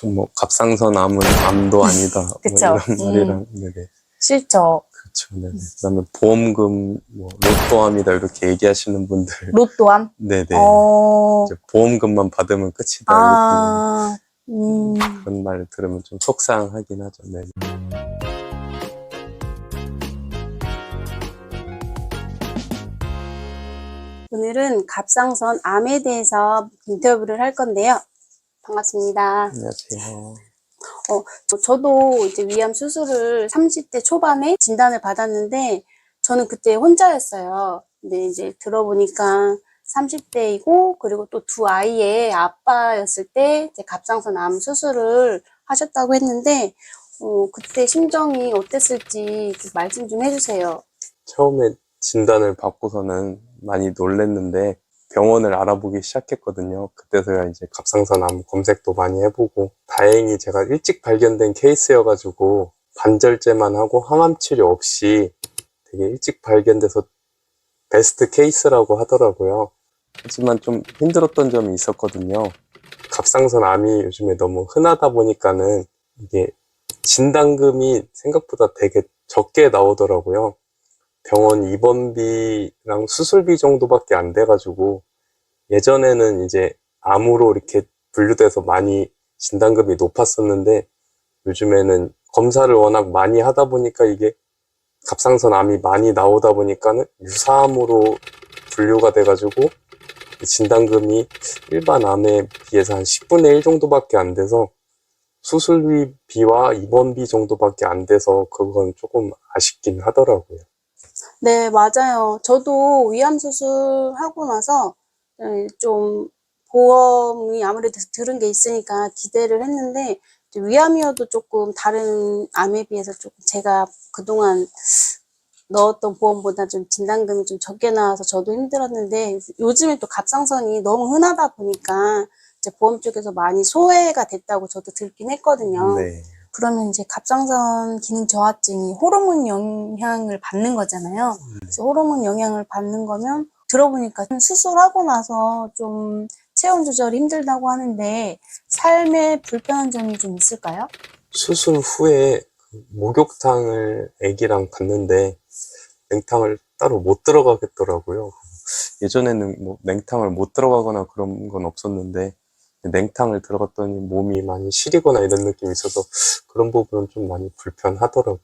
좀 뭐 갑상선 암은 암도 아니다. 뭐 그쵸. 이런 말이랑, 네네. 싫죠. 그렇죠. 네네. 그다음에 보험금, 뭐 로또암이다 이렇게 얘기하시는 분들, 로또암? 네네. 어, 이제 보험금만 받으면 끝이다 이렇게 아, 그런 말 들으면 좀 속상하긴 하죠. 네. 오늘은 갑상선 암에 대해서 인터뷰를 할 건데요. 반갑습니다. 안녕하세요. 저도 이제 위암 수술을 30대 초반에 진단을 받았는데, 저는 그때 혼자였어요. 근데 이제 들어보니까 30대이고, 그리고 또 두 아이의 아빠였을 때 이제 갑상선 암 수술을 하셨다고 했는데, 그때 심정이 어땠을지 좀 말씀 좀 해주세요. 처음에 진단을 받고서는 많이 놀랬는데 병원을 알아보기 시작했거든요. 그때서야 이제 갑상선암 검색도 많이 해보고, 다행히 제가 일찍 발견된 케이스여가지고 반절제만 하고 항암 치료 없이 되게 일찍 발견돼서 베스트 케이스라고 하더라고요. 하지만 좀 힘들었던 점이 있었거든요. 갑상선암이 요즘에 너무 흔하다 보니까는 이게 진단금이 생각보다 되게 적게 나오더라고요. 병원 입원비랑 수술비 정도밖에 안 돼가지고, 예전에는 이제 암으로 이렇게 분류돼서 많이 진단금이 높았었는데, 요즘에는 검사를 워낙 많이 하다 보니까 이게 갑상선 암이 많이 나오다 보니까는 유사암으로 분류가 돼가지고 진단금이 일반 암에 비해서 한 10분의 1 정도밖에 안 돼서, 수술비와 입원비 정도밖에 안 돼서 그건 조금 아쉽긴 하더라고요. 네, 맞아요. 저도 위암 수술하고 나서 좀 보험이 아무래도 들은 게 있으니까 기대를 했는데, 이제 위암이어도 조금 다른 암에 비해서 조금 제가 그동안 넣었던 보험보다 좀 진단금이 좀 적게 나와서 저도 힘들었는데, 요즘에 또 갑상선이 너무 흔하다 보니까 이제 보험 쪽에서 많이 소외가 됐다고 저도 듣긴 했거든요. 네. 그러면 이제 갑상선 기능 저하증이 호르몬 영향을 받는 거잖아요. 그래서 호르몬 영향을 받는 거면, 들어보니까 수술하고 나서 좀 체온 조절이 힘들다고 하는데, 삶에 불편한 점이 좀 있을까요? 수술 후에 목욕탕을 아기랑 갔는데 냉탕을 따로 못 들어가겠더라고요. 예전에는 뭐 냉탕을 못 들어가거나 그런 건 없었는데, 냉탕을 들어갔더니 몸이 많이 시리거나 이런 느낌이 있어서 그런 부분은 좀 많이 불편하더라고요.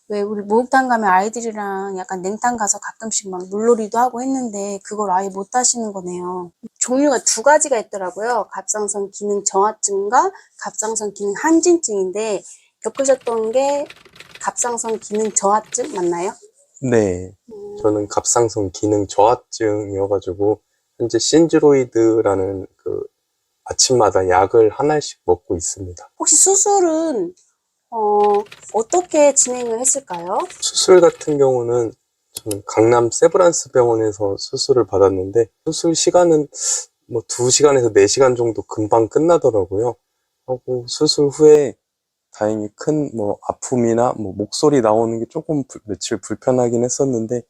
왜 우리 목욕탕 가면 아이들이랑 약간 냉탕 가서 가끔씩 막 물놀이도 하고 했는데, 그걸 아예 못 하시는 거네요. 종류가 두 가지가 있더라고요. 갑상선 기능 저하증과 갑상선 기능 항진증인데, 겪으셨던 게 갑상선 기능 저하증 맞나요? 네. 저는 갑상선 기능 저하증이어가지고 현재 신드로이드라는 그 아침마다 약을 하나씩 먹고 있습니다. 혹시 수술은 어떻게 진행을 했을까요? 수술 같은 경우는 저는 강남 세브란스 병원에서 수술을 받았는데, 수술 시간은 뭐 2시간에서 4시간 정도 금방 끝나더라고요. 하고 수술 후에 다행히 큰 뭐 아픔이나 뭐 목소리 나오는 게 조금 며칠 불편하긴 했었는데,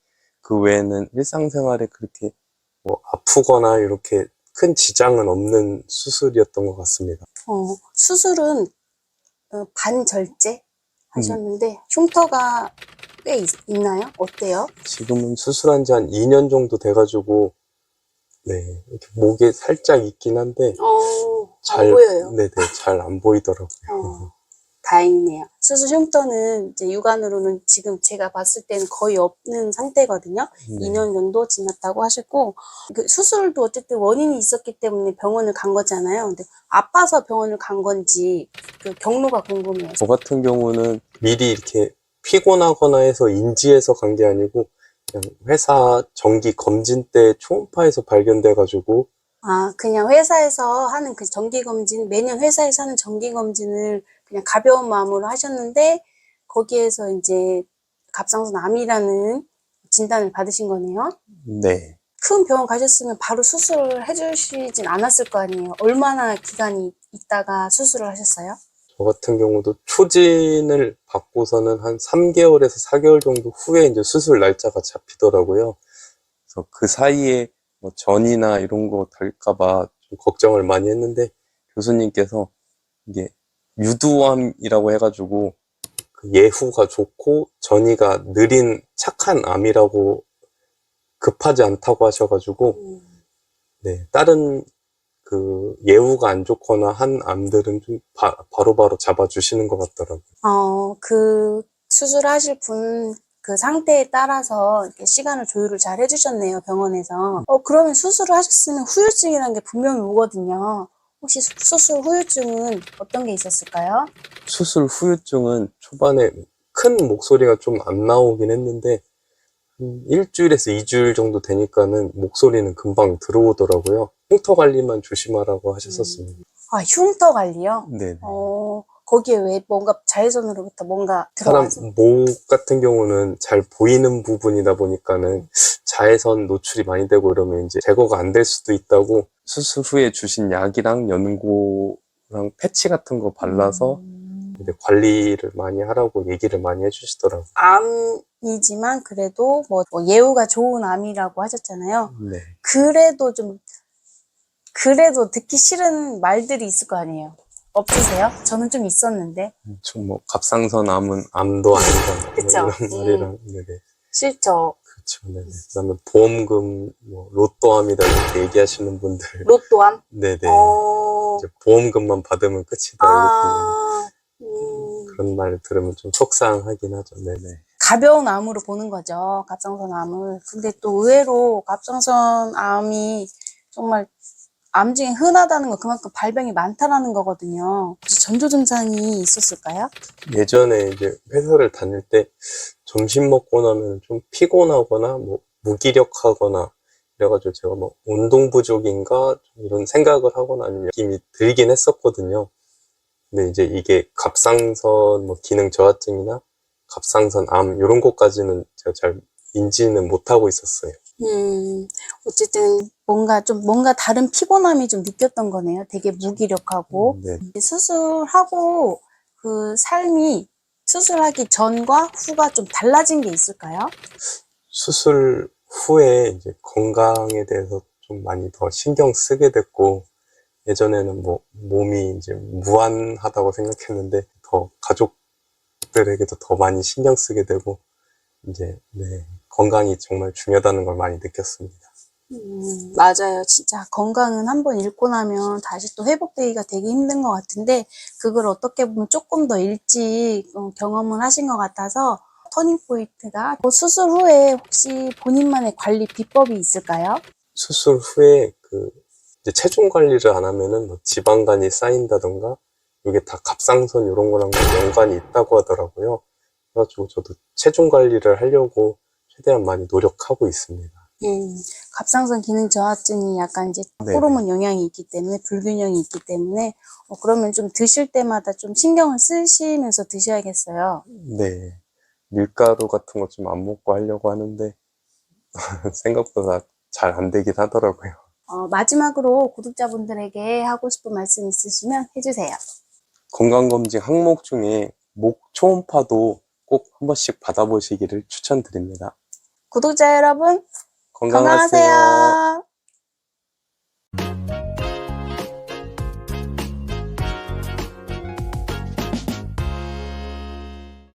그 외에는 일상생활에 그렇게 뭐 아프거나 이렇게 큰 지장은 없는 수술이었던 것 같습니다. 수술은 반절제 하셨는데, 흉터가 꽤 있나요? 어때요? 지금은 수술한 지 한 2년 정도 돼가지고, 네, 이렇게 목에 살짝 있긴 한데, 안 보여요. 네네, 잘 안 보이더라고요. 다행이네요. 수술 흉터는 이제 육안으로는 지금 제가 봤을 때는 거의 없는 상태거든요. 네. 2년 정도 지났다고 하셨고, 그 수술도 어쨌든 원인이 있었기 때문에 병원을 간 거잖아요. 근데 아파서 병원을 간 건지 그 경로가 궁금해요. 저 같은 경우는 미리 이렇게 피곤하거나 해서 인지해서 간 게 아니고, 그냥 회사 정기 검진 때 초음파에서 발견돼가지고, 그냥 회사에서 하는 그 정기검진, 매년 회사에서 하는 정기검진을 그냥 가벼운 마음으로 하셨는데, 거기에서 이제 갑상선 암이라는 진단을 받으신 거네요. 네. 큰 병원 가셨으면 바로 수술을 해주시진 않았을 거 아니에요. 얼마나 기간이 있다가 수술을 하셨어요? 저 같은 경우도 초진을 받고서는 한 3개월에서 4개월 정도 후에 이제 수술 날짜가 잡히더라고요. 그래서 그 사이에 뭐 전이나 이런 거 될까봐 좀 걱정을 많이 했는데, 교수님께서 이게 유두암이라고 해가지고 그 예후가 좋고 전이가 느린 착한 암이라고 급하지 않다고 하셔가지고 네, 다른 그 예후가 안 좋거나 한 암들은 좀 바로바로 잡아주시는 것 같더라고요. 그 수술하실 분 그 상태에 따라서 이렇게 시간을 조율을 잘 해주셨네요, 병원에서. 그러면 수술을 하셨으면 후유증이라는 게 분명히 오거든요. 혹시 수술 후유증은 어떤 게 있었을까요? 수술 후유증은 초반에 큰 목소리가 좀 안 나오긴 했는데 일주일에서 2주일 정도 되니까는 목소리는 금방 들어오더라고요. 흉터 관리만 조심하라고 하셨었습니다. 흉터 관리요? 네네. 거기에 왜 뭔가 자외선으로부터 뭔가 사람 들어와서? 목 같은 경우는 잘 보이는 부분이다 보니까는 자외선 노출이 많이 되고 이러면 이제 제거가 안 될 수도 있다고 수술 후에 주신 약이랑 연고랑 패치 같은 거 발라서 이제 관리를 많이 하라고 얘기를 많이 해주시더라고요. 암이지만 그래도 뭐 예후가 좋은 암이라고 하셨잖아요. 네. 그래도 듣기 싫은 말들이 있을 거 아니에요. 없으세요? 저는 좀 있었는데. 뭐 갑상선 암은 암도 아니다 그쵸? 뭐 이런 말이랑 네네. 싫죠. 그렇죠. 네네. 그다음에 보험금 뭐 로또암이다 이렇게 얘기하시는 분들 로또암? 네네. 이제 보험금만 받으면 끝이다 이렇게 그런 말 들으면 좀 속상하긴 하죠. 네네. 가벼운 암으로 보는 거죠. 갑상선 암을. 근데 또 의외로 갑상선 암이 정말 암 중에 흔하다는 거 그만큼 발병이 많다라는 거거든요. 혹시 전조 증상이 있었을까요? 예전에 이제 회사를 다닐 때 점심 먹고 나면 좀 피곤하거나 뭐 무기력하거나 그래가지고 제가 뭐 운동 부족인가 이런 생각을 하거나 아니면 느낌이 들긴 했었거든요. 근데 이제 이게 갑상선 뭐 기능 저하증이나 갑상선 암 이런 것까지는 제가 잘 인지는 못하고 있었어요. 어쨌든 뭔가 다른 피곤함이 좀 느꼈던 거네요. 되게 무기력하고. 네. 수술하고 그 삶이 수술하기 전과 후가 좀 달라진 게 있을까요? 수술 후에 이제 건강에 대해서 좀 많이 더 신경 쓰게 됐고, 예전에는 뭐 몸이 이제 무한하다고 생각했는데 더 가족들에게도 더 많이 신경 쓰게 되고 이제 네, 건강이 정말 중요하다는 걸 많이 느꼈습니다. 맞아요. 진짜 건강은 한번 잃고 나면 다시 또 회복되기가 되게 힘든 것 같은데 그걸 어떻게 보면 조금 더 일찍 경험을 하신 것 같아서 터닝포인트가 수술 후에 혹시 본인만의 관리 비법이 있을까요? 수술 후에 그 이제 체중 관리를 안 하면은 뭐 지방간이 쌓인다던가 이게 다 갑상선 이런 거랑 연관이 있다고 하더라고요. 그래가지고 저도 체중 관리를 하려고 최대한 많이 노력하고 있습니다. 갑상선 기능 저하증이 약간 이제 네. 호르몬 영향이 있기 때문에 불균형이 있기 때문에 그러면 좀 드실 때마다 좀 신경을 쓰시면서 드셔야겠어요. 네. 밀가루 같은 거 좀 안 먹고 하려고 하는데 생각보다 잘 안 되긴 하더라고요. 마지막으로 구독자분들에게 하고 싶은 말씀 있으시면 해주세요. 건강검진 항목 중에 목 초음파도 꼭 한 번씩 받아보시기를 추천드립니다. 구독자 여러분, 건강하세요. 건강하세요.